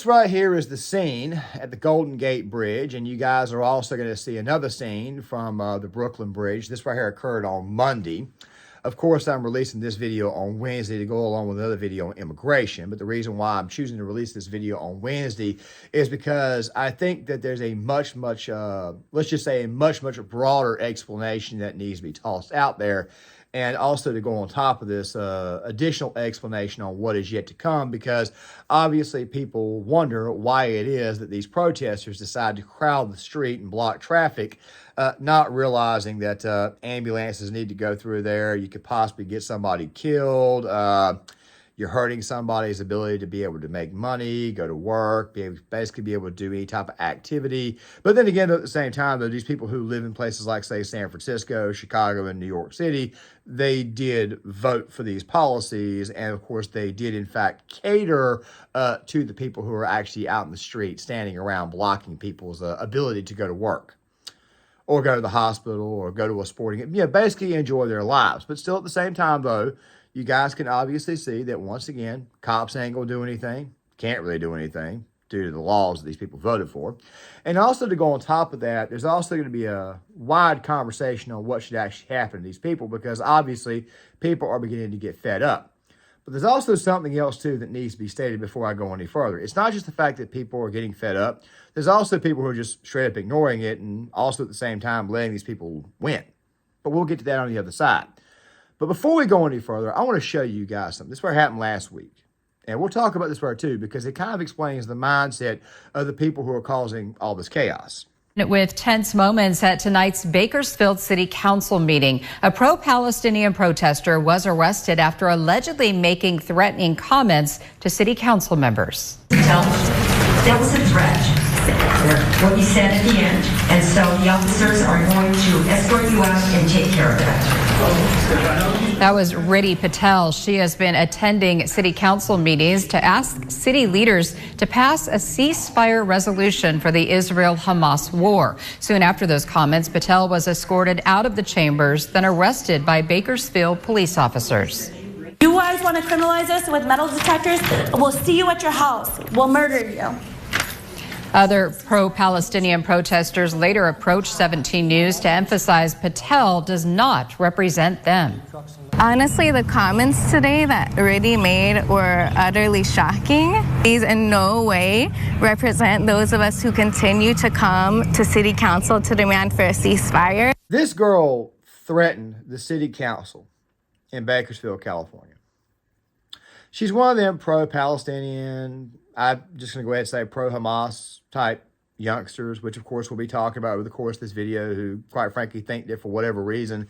This right here is the scene at the Golden Gate Bridge, and you guys are also going to see another scene from the Brooklyn Bridge. This right here occurred on Monday. Of course, I'm releasing this video on Wednesday to go along with another video on immigration, but the reason why I'm choosing to release this video on Wednesday is because I think that there's a much broader explanation that needs to be tossed out there. And also to go on top of this, additional explanation on what is yet to come, because obviously people wonder why it is that these protesters decide to crowd the street and block traffic, not realizing that ambulances need to go through there. You could possibly get somebody killed. You're hurting somebody's ability to be able to make money, go to work, basically be able to do any type of activity. But then again, at the same time, though, these people who live in places like, say, San Francisco, Chicago, and New York City, they did vote for these policies. And of course, they did, in fact, cater to the people who are actually out in the street, standing around, blocking people's ability to go to work, or go to the hospital, or go to a sporting, basically enjoy their lives. But still, at the same time, though, you guys can obviously see that, once again, cops ain't going to do anything, can't really do anything due to the laws that these people voted for. And also, to go on top of that, there's also going to be a wide conversation on what should actually happen to these people, because obviously people are beginning to get fed up. But there's also something else, too, that needs to be stated before I go any further. It's not just the fact that people are getting fed up. There's also people who are just straight up ignoring it, and also at the same time letting these people win. But we'll get to that on the other side. But before we go any further, I want to show you guys something. This part happened last week. And we'll talk about this part too, because it kind of explains the mindset of the people who are causing all this chaos. With tense moments at tonight's Bakersfield City Council meeting, a pro-Palestinian protester was arrested after allegedly making threatening comments to city council members. That was a threat, what you said at the end, and so the officers are going to escort you out and take care of that. That was Riddhi Patel. She has been attending city council meetings to ask city leaders to pass a ceasefire resolution for the Israel-Hamas war. Soon after those comments, Patel was escorted out of the chambers, then arrested by Bakersfield police officers. You guys want to criminalize us with metal detectors? We'll see you at your house. We'll murder you. Other pro-Palestinian protesters later approached 17 News to emphasize Patel does not represent them. Honestly, the comments today that Riddhi made were utterly shocking. These in no way represent those of us who continue to come to city council to demand for a ceasefire. This girl threatened the city council in Bakersfield, California. She's one of them pro-Palestinian, I'm just going to go ahead and say pro-Hamas type youngsters, which of course we'll be talking about over the course of this video, who quite frankly think that for whatever reason,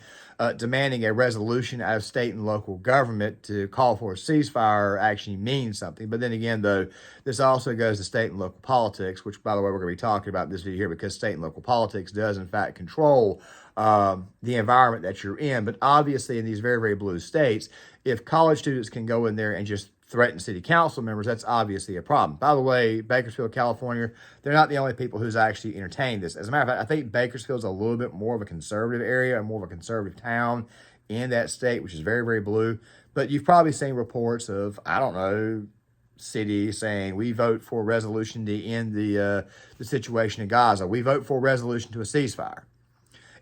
demanding a resolution out of state and local government to call for a ceasefire actually means something. But then again, though, this also goes to state and local politics, which, by the way, we're going to be talking about in this video here, because state and local politics does in fact control the environment that you're in. But obviously in these very, very blue states, if college students can go in there and just threaten city council members, that's obviously a problem. By the way, Bakersfield, California, they're not the only people who's actually entertained this. As a matter of fact, I think Bakersfield's a little bit more of a conservative area and more of a conservative town in that state, which is very, very blue. But you've probably seen reports of, I don't know, cities saying, we vote for a resolution to end the situation in Gaza. We vote for a resolution to a ceasefire.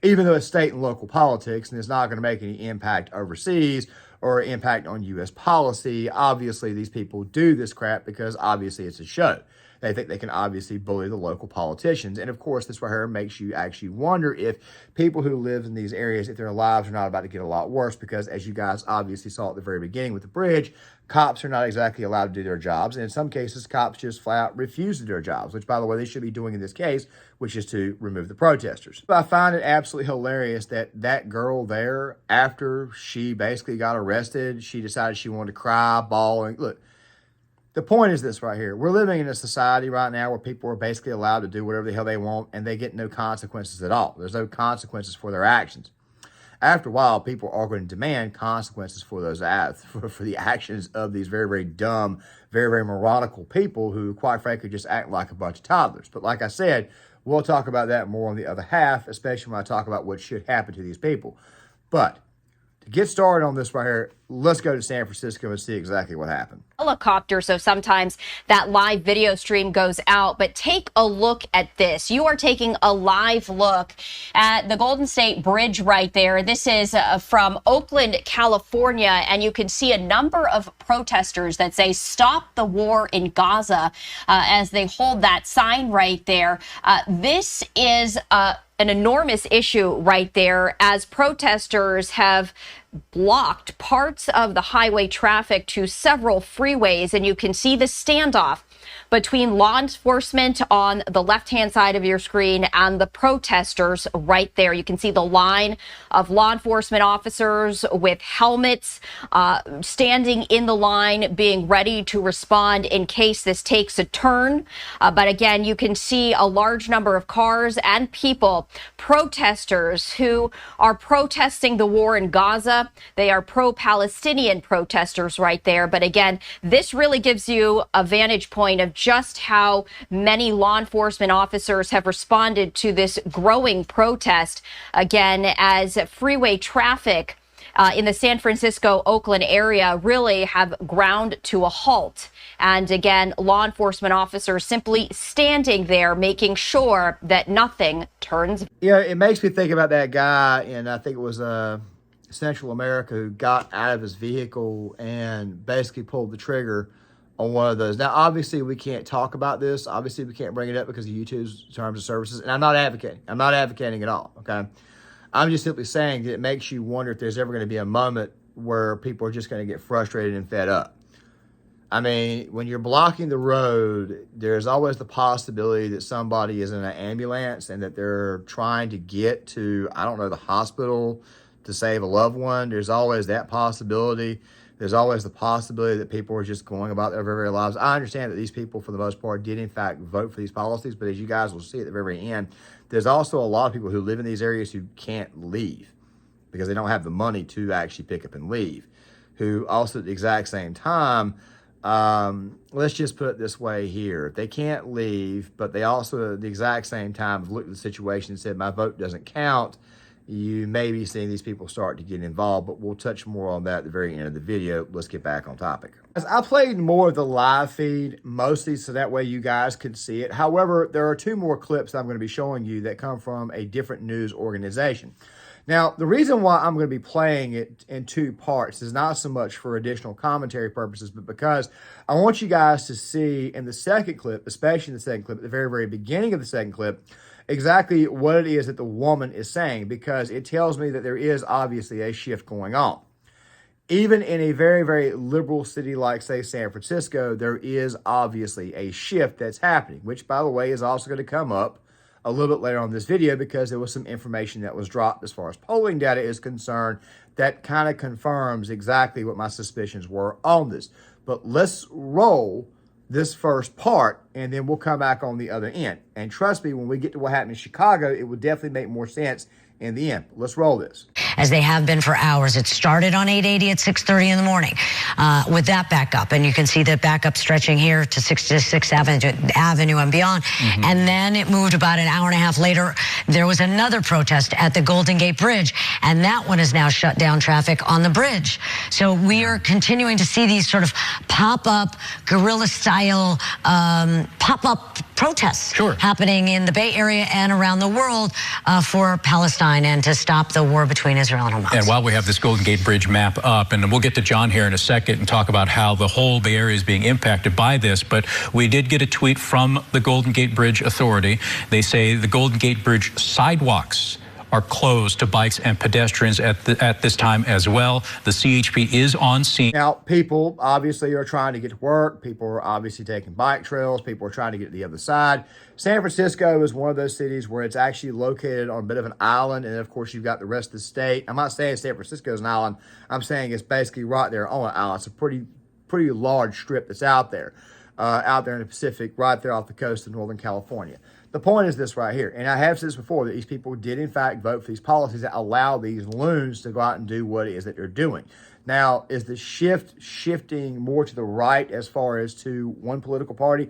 Even though it's state and local politics and it's not going to make any impact overseas or impact on U.S. policy, obviously these people do this crap because obviously it's a show. They think they can obviously bully the local politicians. And of course, this right here makes you actually wonder if people who live in these areas, if their lives are not about to get a lot worse, because as you guys obviously saw at the very beginning with the bridge, cops are not exactly allowed to do their jobs. And in some cases, cops just flat out refuse to do their jobs, which, by the way, they should be doing in this case, which is to remove the protesters. But I find it absolutely hilarious that that girl there, after she basically got arrested, she decided she wanted to cry, bawl, and look, the point is this right here. We're living in a society right now where people are basically allowed to do whatever the hell they want, and they get no consequences at all. There's no consequences for their actions. After a while, people are going to demand consequences for those for the actions of these very, very dumb, very, very moronical people who, quite frankly, just act like a bunch of toddlers. But like I said, we'll talk about that more on the other half, especially when I talk about what should happen to these people. But to get started on this right here, let's go to San Francisco and see exactly what happened. Helicopter, so sometimes that live video stream goes out, but take a look at this. You are taking a live look at the Golden State Bridge right there. This is from Oakland, California, and you can see a number of protesters that say stop the war in Gaza as they hold that sign right there. This is an enormous issue right there, as protesters have blocked parts of the highway traffic to several freeways, and you can see the standoff between law enforcement on the left-hand side of your screen and the protesters right there. You can see the line of law enforcement officers with helmets standing in the line, being ready to respond in case this takes a turn. But again, you can see a large number of cars and people, protesters who are protesting the war in Gaza. They are pro-Palestinian protesters right there. But again, this really gives you a vantage point of just how many law enforcement officers have responded to this growing protest, again, as freeway traffic in the San Francisco-Oakland area really have ground to a halt. And again, law enforcement officers simply standing there, making sure that nothing turns. Yeah, it makes me think about that guy, and I think it was Central America, who got out of his vehicle and basically pulled the trigger on one of those. Now, obviously, we can't talk about this. Obviously, we can't bring it up because of YouTube's terms of services. And I'm not advocating. I'm not advocating at all, okay? I'm just simply saying that it makes you wonder if there's ever going to be a moment where people are just going to get frustrated and fed up. I mean, when you're blocking the road, there's always the possibility that somebody is in an ambulance and that they're trying to get to, I don't know, the hospital to save a loved one. There's always that possibility. There's always the possibility that people are just going about their very lives. I understand that these people, for the most part, did in fact vote for these policies, but as you guys will see at the very end, there's also a lot of people who live in these areas who can't leave because they don't have the money to actually pick up and leave, who also at the exact same time, let's just put it this way here. They can't leave, but they also at the exact same time have looked at the situation and said, my vote doesn't count. You may be seeing these people start to get involved, but we'll touch more on that at the very end of the video. Let's get back on topic. I played more of the live feed, mostly so that way you guys could see it. However, there are two more clips that I'm going to be showing you that come from a different news organization. Now, the reason why I'm going to be playing it in two parts is not so much for additional commentary purposes, but because I want you guys to see in the second clip, especially in the second clip, at the very, very beginning of the second clip, exactly what it is that the woman is saying, because it tells me that there is obviously a shift going on. Even in a very, very liberal city like, say, San Francisco, there is obviously a shift that's happening, which, by the way, is also going to come up a little bit later on in this video because there was some information that was dropped as far as polling data is concerned that kind of confirms exactly what my suspicions were on this. But let's roll this first part, and then we'll come back on the other end. And trust me, when we get to what happened in Chicago, it will definitely make more sense in the end. Let's roll this. As they have been for hours. It started on 880 at 6:30 in the morning with that backup. And you can see the backup stretching here to 66th Avenue and beyond. Mm-hmm. And then it moved about an hour and a half later. There was another protest at the Golden Gate Bridge, and that one has now shut down traffic on the bridge. So we are continuing to see these sort of pop-up, guerrilla-style pop-up protests happening in the Bay Area and around the world for Palestine and to stop the war between Israel and Hamas. And while we have this Golden Gate Bridge map up, and we'll get to John here in a second and talk about how the whole Bay Area is being impacted by this, but we did get a tweet from the Golden Gate Bridge Authority. They say the Golden Gate Bridge sidewalks are closed to bikes and pedestrians at this time as well. The CHP is on scene. Now, people obviously are trying to get to work. People are obviously taking bike trails. People are trying to get to the other side. San Francisco is one of those cities where it's actually located on a bit of an island. And of course, you've got the rest of the state. I'm not saying San Francisco is an island. I'm saying it's basically right there on an island. It's a pretty large strip that's out there in the Pacific, right there off the coast of Northern California. The point is this right here, and I have said this before, that these people did in fact vote for these policies that allow these loons to go out and do what it is that they're doing. Now, is the shifting more to the right as far as to one political party?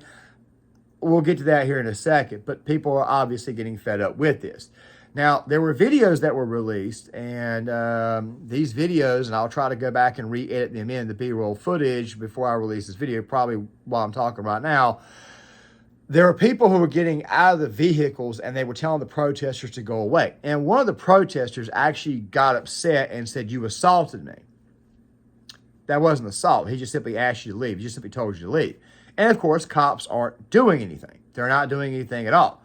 We'll get to that here in a second, but people are obviously getting fed up with this. Now, there were videos that were released, and these videos, and I'll try to go back and re-edit them in the B-roll footage before I release this video, probably while I'm talking right now. There were people who were getting out of the vehicles, and they were telling the protesters to go away. And one of the protesters actually got upset and said, "You assaulted me." That wasn't assault. He just simply asked you to leave. He just simply told you to leave. And, of course, cops aren't doing anything. They're not doing anything at all.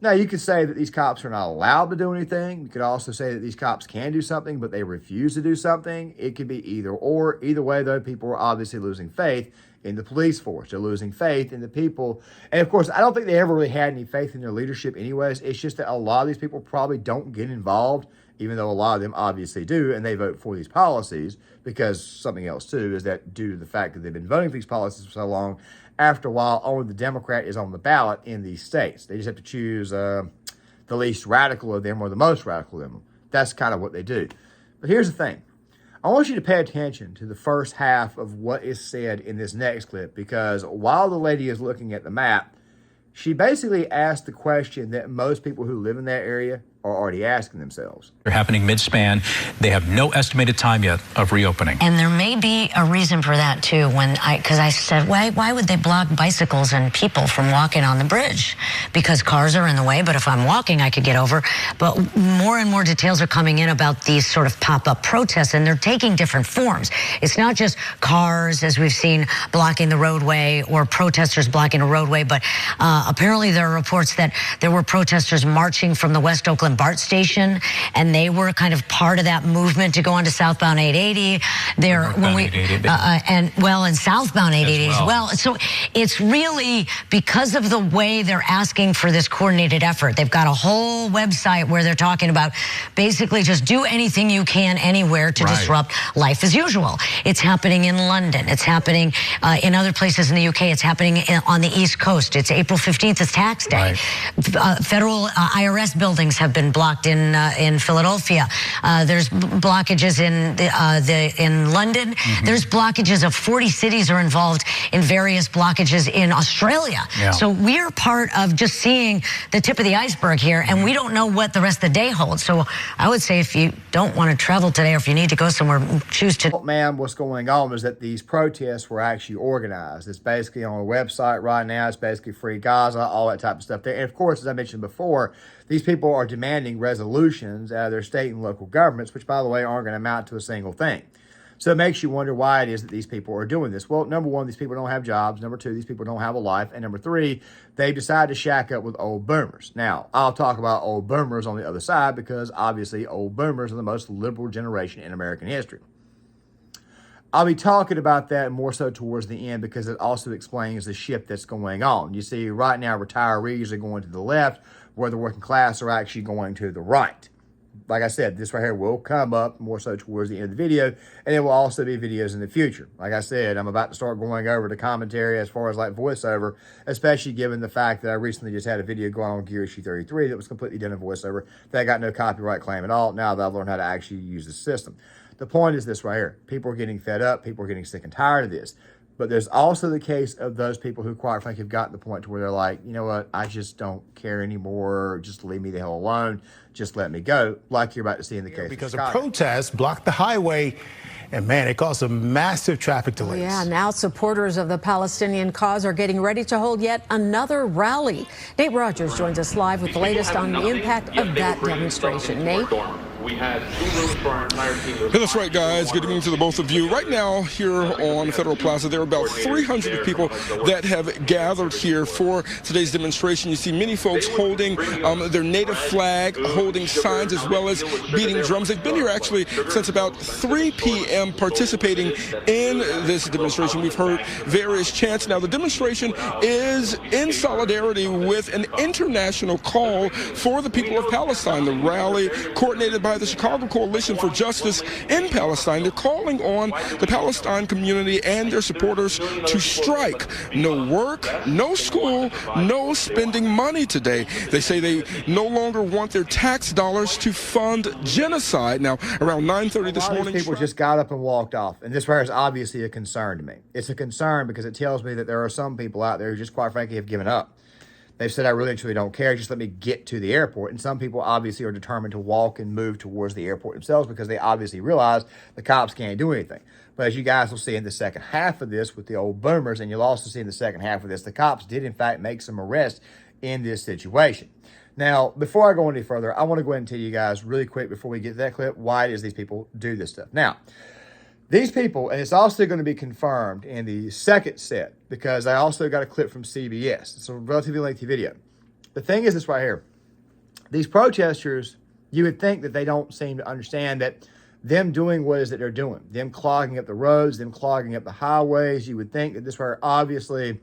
Now, you could say that these cops are not allowed to do anything. You could also say that these cops can do something, but they refuse to do something. It could be either or. Either way, though, people are obviously losing faith in the police force. They're losing faith in the people. And, of course, I don't think they ever really had any faith in their leadership anyways. It's just that a lot of these people probably don't get involved, even though a lot of them obviously do, and they vote for these policies, because something else, too, is that due to the fact that they've been voting for these policies for so long, after a while, only the Democrat is on the ballot in these states. They just have to choose the least radical of them or the most radical of them. That's kind of what they do. But here's the thing. I want you to pay attention to the first half of what is said in this next clip, because while the lady is looking at the map, she basically asked the question that most people who live in that area are already asking themselves. They're happening mid-span. They have no estimated time yet of reopening. And there may be a reason for that, too, because I said, why would they block bicycles and people from walking on the bridge? Because cars are in the way, but if I'm walking, I could get over. But more and more details are coming in about these sort of pop-up protests, and they're taking different forms. It's not just cars, as we've seen, blocking the roadway or protesters blocking a roadway, but apparently there are reports that there were protesters marching from the West Oakland BART station, and they were kind of part of that movement to go onto southbound 880. And southbound 880 as well. So it's really because of the way they're asking for this coordinated effort. They've got a whole website where they're talking about basically just do anything you can anywhere to disrupt life as usual. It's happening in London. It's happening in other places in the UK. It's happening on the East Coast. It's April 15th is tax day. Federal IRS buildings have been blocked in Philadelphia. There's blockages in London. There's blockages of 40 cities are involved in various blockages in Australia. So we're part of just seeing the tip of the iceberg here, and we don't know what the rest of the day holds. So I would say if you don't want to travel today, or if you need to go somewhere, choose to. Ma'am, what's going on is that these protests were actually organized. It's basically on a website right now. It's basically Free Gaza, all that type of stuff there. And of course, as I mentioned before, these people are demanding resolutions out of their state and local governments, which, by the way, aren't going to amount to a single thing. So it makes you wonder why it is that these people are doing this. Well, number one, these people don't have jobs. Number two, these people don't have a life. And number three, they've decided to shack up with old boomers. Now, I'll talk about old boomers on the other side, because obviously old boomers are the most liberal generation in American history. I'll be talking about that more so towards the end, because it also explains the shift that's going on. You see, right now, retirees are going to the left, where the working class are actually going to the right. Like I said, this right here will come up more so towards the end of the video, and there will also be videos in the future. Like I said, I'm about to start going over the commentary as far as like voiceover, especially given the fact that I recently just had a video going on Gear Issue 33 that was completely done in voiceover, that got no copyright claim at all, now that I've learned how to actually use the system. The point is this right here. People are getting fed up. People are getting sick and tired of this. But there's also the case of those people who, quite frankly, have gotten to the point to where they're like, you know what, I just don't care anymore. Just leave me the hell alone. Just let me go, like you're about to see in the case. Because a protest blocked the highway, and man, it caused some massive traffic delays. Yeah, now supporters of the Palestinian cause are getting ready to hold yet another rally. Nate Rogers joins us live with the latest on the impact of that demonstration. Nate? We had 2 rooms for our entire team. Yeah, that's right, guys. Good evening to the both of you. Right now, here on Federal Plaza, there are about 300 people that have gathered here for today's demonstration. You see many folks holding their native flag, holding signs, as well as beating drums. They've been here actually since about 3 p.m. participating in this demonstration. We've heard various chants. Now, the demonstration is in solidarity with an international call for the people of Palestine. The rally, coordinated by the Chicago Coalition for Justice in Palestine, they're calling on the Palestine community and their supporters to strike. No work, no school, no spending money today. They say they no longer want their tax dollars to fund genocide. Now, around 9:30 this morning, people just got up and walked off. And this right is obviously a concern to me. It's a concern because it tells me that there are some people out there who just, quite frankly, have given up. They've said, I really and truly don't care. Just let me get to the airport. And some people obviously are determined to walk and move towards the airport themselves because they obviously realize the cops can't do anything. But as you guys will see in the second half of this with the old boomers, and you'll also see in the second half of this, the cops did in fact make some arrests in this situation. Now, before I go any further, I want to go ahead and tell you guys really quick before we get to that clip, why it is these people do this stuff. Now, these people, and it's also going to be confirmed in the second set because I also got a clip from CBS. It's a relatively lengthy video. The thing is this right here. These protesters, you would think that they don't seem to understand that them doing what it is that they're doing, them clogging up the roads, them clogging up the highways, you would think that this right here obviously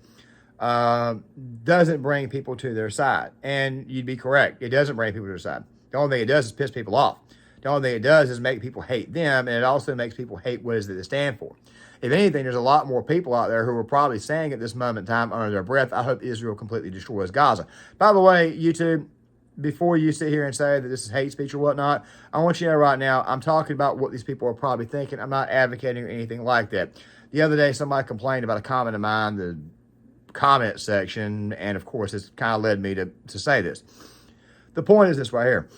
doesn't bring people to their side. And you'd be correct. It doesn't bring people to their side. The only thing it does is piss people off. The only thing it does is make people hate them, and it also makes people hate what it is that they stand for. If anything, there's a lot more people out there who are probably saying at this moment in time under their breath, I hope Israel completely destroys Gaza. By the way, YouTube, before you sit here and say that this is hate speech or whatnot, I want you to know right now, I'm talking about what these people are probably thinking. I'm not advocating or anything like that. The other day, somebody complained about a comment of mine, the comment section, and of course, it's kind of led me to say this. The point is this right here.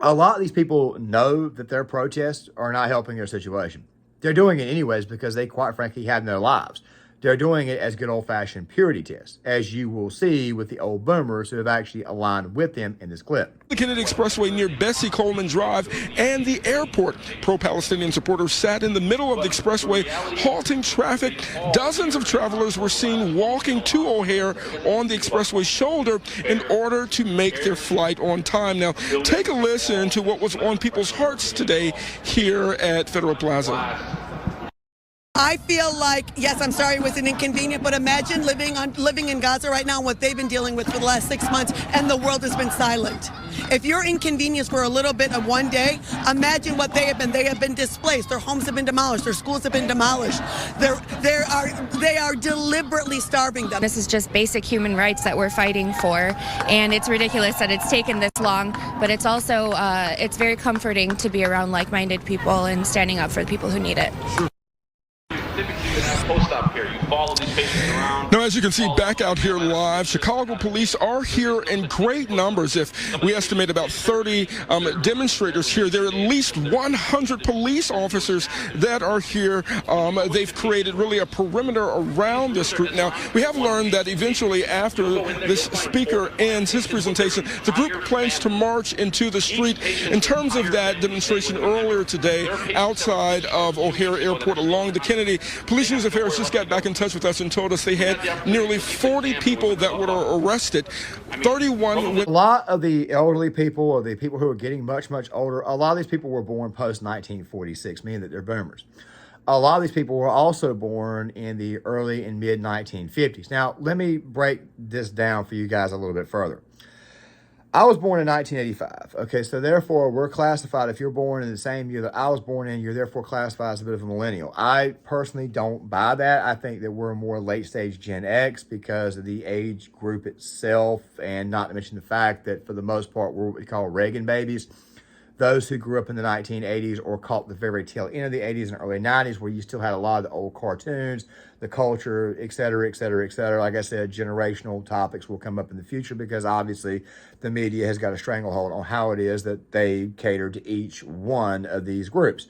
A lot of these people know that their protests are not helping their situation. They're doing it anyways because they, quite frankly, have their lives. They're doing it as good old-fashioned purity tests, as you will see with the old boomers who have actually aligned with them in this clip. The Kennedy Expressway near Bessie Coleman Drive and the airport. Pro-Palestinian supporters sat in the middle of the expressway, halting traffic. Dozens of travelers were seen walking to O'Hare on the expressway shoulder in order to make their flight on time. Now, take a listen to what was on people's hearts today here at Federal Plaza. I feel like, yes, I'm sorry it was an inconvenient, but imagine living in Gaza right now and what they've been dealing with for the last 6 months, and the world has been silent. If you're inconvenienced for a little bit of one day, imagine what they have been. They have been displaced. Their homes have been demolished. Their schools have been demolished. They are deliberately starving them. This is just basic human rights that we're fighting for, and it's ridiculous that it's taken this long, but it's also, it's very comforting to be around like-minded people and standing up for the people who need it. Post-op here. You follow these patients around. Now, as you can see back out here live, Chicago police are here in great numbers. If we estimate about 30 demonstrators here, there are at least 100 police officers that are here. They've created really a perimeter around this group. Now, we have learned that eventually after this speaker ends his presentation, the group plans to march into the street. In terms of that demonstration earlier today outside of O'Hare Airport along the Kennedy, Police News Affairs just got back in touch with us and told us they had nearly 40 people that were arrested. 31. A lot of the elderly people, or the people who are getting much, much older, a lot of these people were born post-1946, meaning that they're boomers. A lot of these people were also born in the early and mid-1950s. Now, let me break this down for you guys a little bit further. I was born in 1985. Okay, so therefore we're classified, if you're born in the same year that I was born in, you're therefore classified as a bit of a millennial. I personally don't buy that. I think that we're more late stage Gen X because of the age group itself, and not to mention the fact that for the most part, we're what we call Reagan babies. Those who grew up in the 1980s or caught the very tail end of the 80s and early 90s, where you still had a lot of the old cartoons, the culture, et cetera, et cetera, et cetera. Like I said, generational topics will come up in the future because obviously the media has got a stranglehold on how it is that they cater to each one of these groups.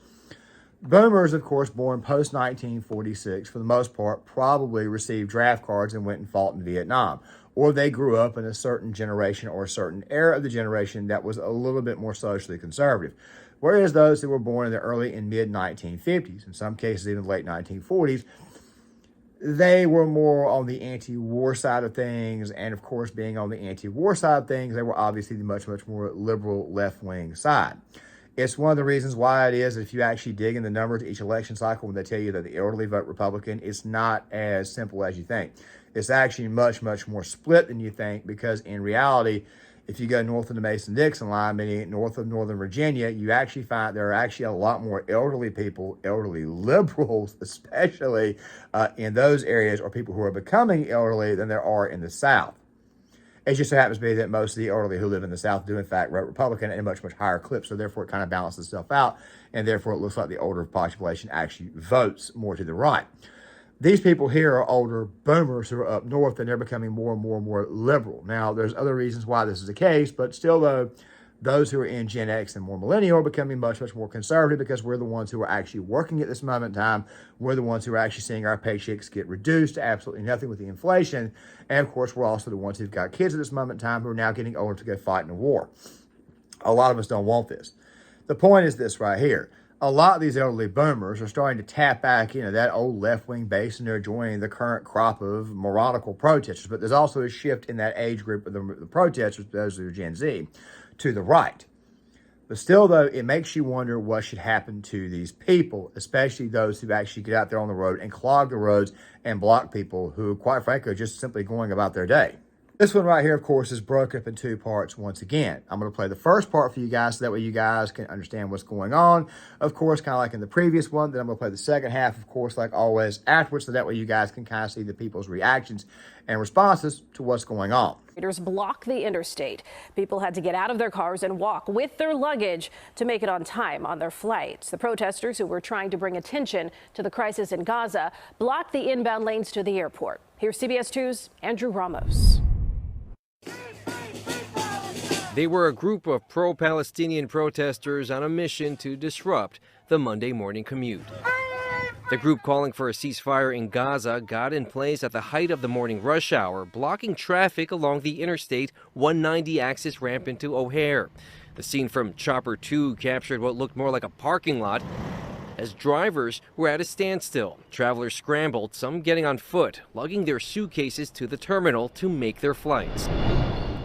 Boomers, of course, born post-1946, for the most part, probably received draft cards and went and fought in Vietnam. Or they grew up in a certain generation or a certain era of the generation that was a little bit more socially conservative. Whereas those who were born in the early and mid-1950s, in some cases even late 1940s, they were more on the anti-war side of things. And of course, being on the anti-war side of things, they were obviously the much, much more liberal left-wing side. It's one of the reasons why it is, if you actually dig in the numbers each election cycle, when they tell you that the elderly vote Republican, it's not as simple as you think. It's actually much, much more split than you think, because in reality, if you go north of the Mason-Dixon line, meaning north of Northern Virginia, you actually find there are actually a lot more elderly people, elderly liberals, especially in those areas, or people who are becoming elderly, than there are in the South. It just so happens to be that most of the elderly who live in the South do, in fact, vote Republican at a much, much higher clip. So therefore, it kind of balances itself out. And therefore, it looks like the older population actually votes more to the right. These people here are older boomers who are up north, and they're becoming more and more and more liberal. Now, there's other reasons why this is the case, but still, though, those who are in Gen X and more millennial are becoming much, much more conservative because we're the ones who are actually working at this moment in time. We're the ones who are actually seeing our paychecks get reduced to absolutely nothing with the inflation. And, of course, we're also the ones who've got kids at this moment in time who are now getting older to go fight in a war. A lot of us don't want this. The point is this right here. A lot of these elderly boomers are starting to tap back into that old left-wing base, and they're joining the current crop of moronical protesters. But there's also a shift in that age group of the protesters, those who are Gen Z, to the right. But still, though, it makes you wonder what should happen to these people, especially those who actually get out there on the road and clog the roads and block people who, quite frankly, are just simply going about their day. This one right here, of course, is broken up in two parts once again. I'm going to play the first part for you guys so that way you guys can understand what's going on. Of course, kind of like in the previous one. Then I'm going to play the second half, of course, like always, afterwards, so that way you guys can kind of see the people's reactions and responses to what's going on. Leaders blocked the interstate. People had to get out of their cars and walk with their luggage to make it on time on their flights. The protesters, who were trying to bring attention to the crisis in Gaza, blocked the inbound lanes to the airport. Here's CBS 2's Andrew Ramos. They were a group of pro-Palestinian protesters on a mission to disrupt the Monday morning commute. The group calling for a ceasefire in Gaza got in place at the height of the morning rush hour, blocking traffic along the Interstate 190 access ramp into O'Hare. The scene from Chopper 2 captured what looked more like a parking lot as drivers were at a standstill. Travelers scrambled, some getting on foot, lugging their suitcases to the terminal to make their flights.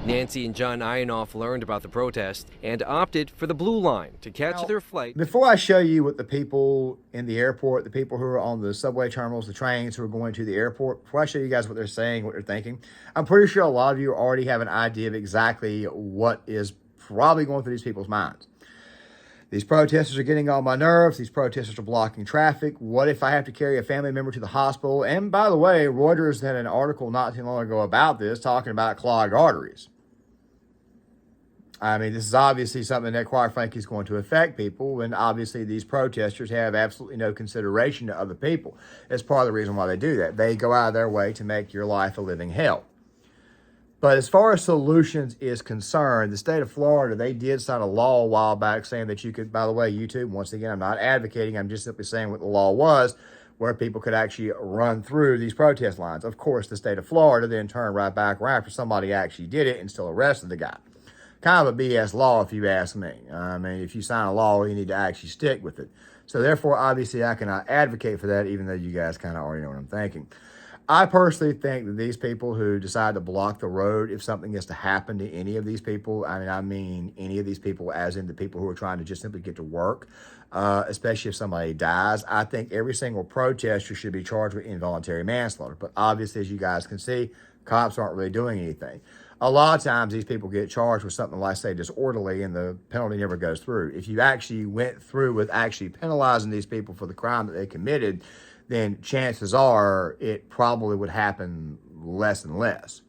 Nancy and John Ionoff learned about the protest and opted for the Blue Line to catch their flight. Before I show you what the people in the airport, the people who are on the subway terminals, the trains who are going to the airport, before I show you guys what they're saying, what they're thinking, I'm pretty sure a lot of you already have an idea of exactly what is probably going through these people's minds. These protesters are getting on my nerves. These protesters are blocking traffic. What if I have to carry a family member to the hospital? And by the way, Reuters had an article not too long ago about this, talking about clogged arteries. I mean, this is obviously something that, quite frankly, is going to affect people. And obviously, these protesters have absolutely no consideration to other people. It's part of the reason why they do that. They go out of their way to make your life a living hell. But as far as solutions is concerned, the state of Florida, they did sign a law a while back saying that you could, by the way, YouTube, once again, I'm not advocating, I'm just simply saying what the law was, where people could actually run through these protest lines. Of course, the state of Florida then turned right back around after somebody actually did it and still arrested the guy. Kind of a BS law, if you ask me. I mean, if you sign a law, you need to actually stick with it. So therefore, obviously, I cannot advocate for that, even though you guys kind of already know what I'm thinking. I personally think that these people who decide to block the road, if something is to happen to any of these people, I mean any of these people, as in the people who are trying to just simply get to work, especially if somebody dies, I think every single protester should be charged with involuntary manslaughter. But obviously, as you guys can see, cops aren't really doing anything. A lot of times these people get charged with something like, say, disorderly, and the penalty never goes through. If you actually went through with actually penalizing these people for the crime that they committed, then chances are it probably would happen less and less.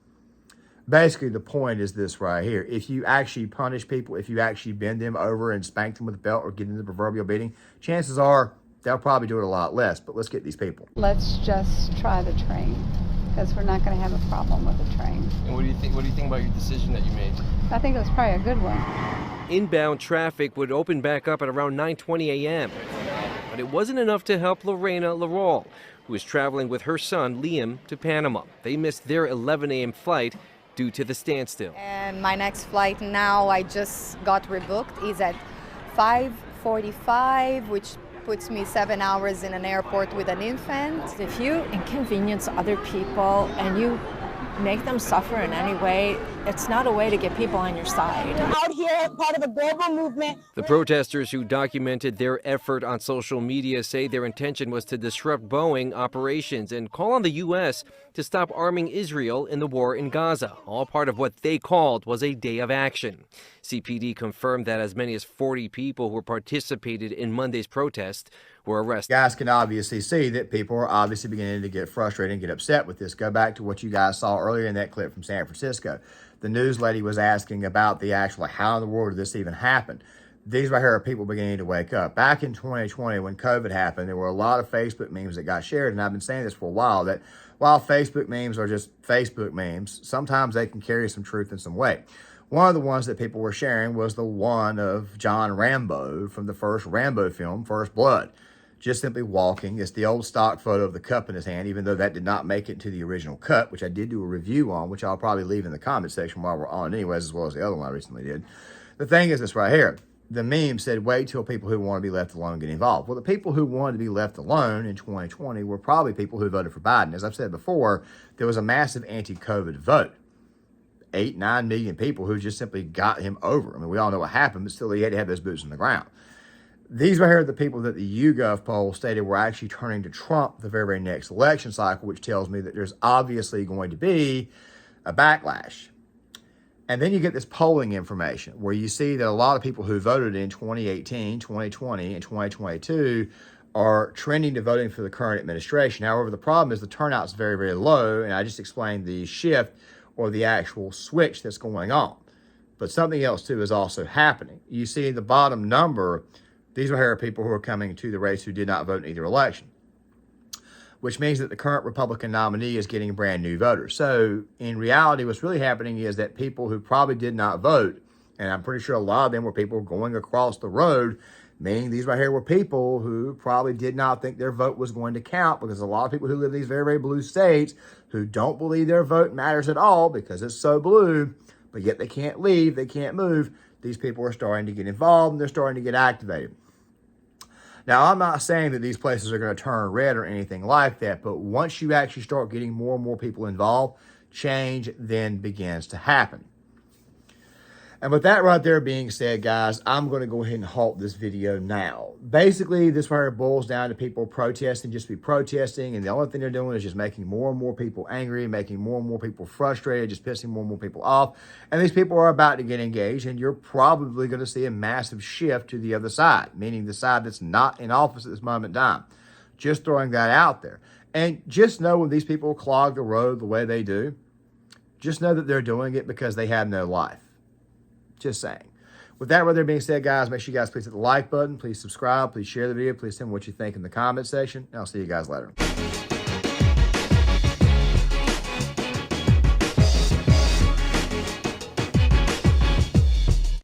Basically, the point is this right here. If you actually punish people, if you actually bend them over and spank them with a belt or give them the proverbial beating, chances are they'll probably do it a lot less. But let's get these people. Let's just try the train, because we're not going to have a problem with the train. And what do you think? What do you think about your decision that you made? I think it was probably a good one. Inbound traffic would open back up at around 9:20 a.m. But it wasn't enough to help Lorena Larol, who was traveling with her son Liam to Panama. They missed their 11 a.m. flight due to the standstill. And my next flight now, I just got rebooked, is at 5:45, which puts me 7 hours in an airport with an infant. If you inconvenience other people and you make them suffer in any way, it's not a way to get people on your side. Out here, part of a global movement. The protesters who documented their effort on social media say their intention was to disrupt Boeing operations and call on the U.S. to stop arming Israel in the war in Gaza, all part of what they called was a day of action. CPD confirmed that as many as 40 people who participated in Monday's protest were arrested. You guys can obviously see that people are obviously beginning to get frustrated and get upset with this. Go back to what you guys saw earlier in that clip from San Francisco. The news lady was asking about the actual, how in the world did this even happen? These right here are people beginning to wake up. Back in 2020, when COVID happened, there were a lot of Facebook memes that got shared, and I've been saying this for a while, that while Facebook memes are just Facebook memes, sometimes they can carry some truth in some way. One of the ones that people were sharing was the one of John Rambo from the first Rambo film, First Blood, just simply walking. It's the old stock photo of the cup in his hand, even though that did not make it to the original cut, which I did do a review on, which I'll probably leave in the comment section while we're on anyways, as well as the other one I recently did. The thing is this right here. The meme said, wait till people who want to be left alone get involved. Well, the people who wanted to be left alone in 2020 were probably people who voted for Biden. As I've said before, there was a massive anti-COVID vote. 8-9 million people who just simply got him over. I mean, we all know what happened, but still he had to have those boots on the ground. These right here are the people that the YouGov poll stated were actually turning to Trump the very, very next election cycle, which tells me that there's obviously going to be a backlash. And then you get this polling information where you see that a lot of people who voted in 2018, 2020, and 2022 are trending to voting for the current administration. However, the problem is the turnout's very, very low, and I just explained the shift or the actual switch that's going on. But something else, too, is also happening. You see the bottom number, these are people who are coming to the race who did not vote in either election, which means that the current Republican nominee is getting brand new voters. So in reality, what's really happening is that people who probably did not vote, and I'm pretty sure a lot of them were people going across the road, meaning these right here were people who probably did not think their vote was going to count, because a lot of people who live in these very, very blue states who don't believe their vote matters at all because it's so blue, but yet they can't leave, they can't move. These people are starting to get involved and they're starting to get activated. Now, I'm not saying that these places are going to turn red or anything like that, but once you actually start getting more and more people involved, change then begins to happen. And with that right there being said, guys, I'm going to go ahead and halt this video now. Basically, this right here boils down to people protesting, just be protesting, and the only thing they're doing is just making more and more people angry, making more and more people frustrated, just pissing more and more people off. And these people are about to get engaged, and you're probably going to see a massive shift to the other side, meaning the side that's not in office at this moment in time. Just throwing that out there. And just know when these people clog the road the way they do, just know that they're doing it because they have no life. Just saying. With that rather being said, guys, make sure you guys please hit the like button. Please subscribe. Please share the video. Please tell me what you think in the comment section. And I'll see you guys later.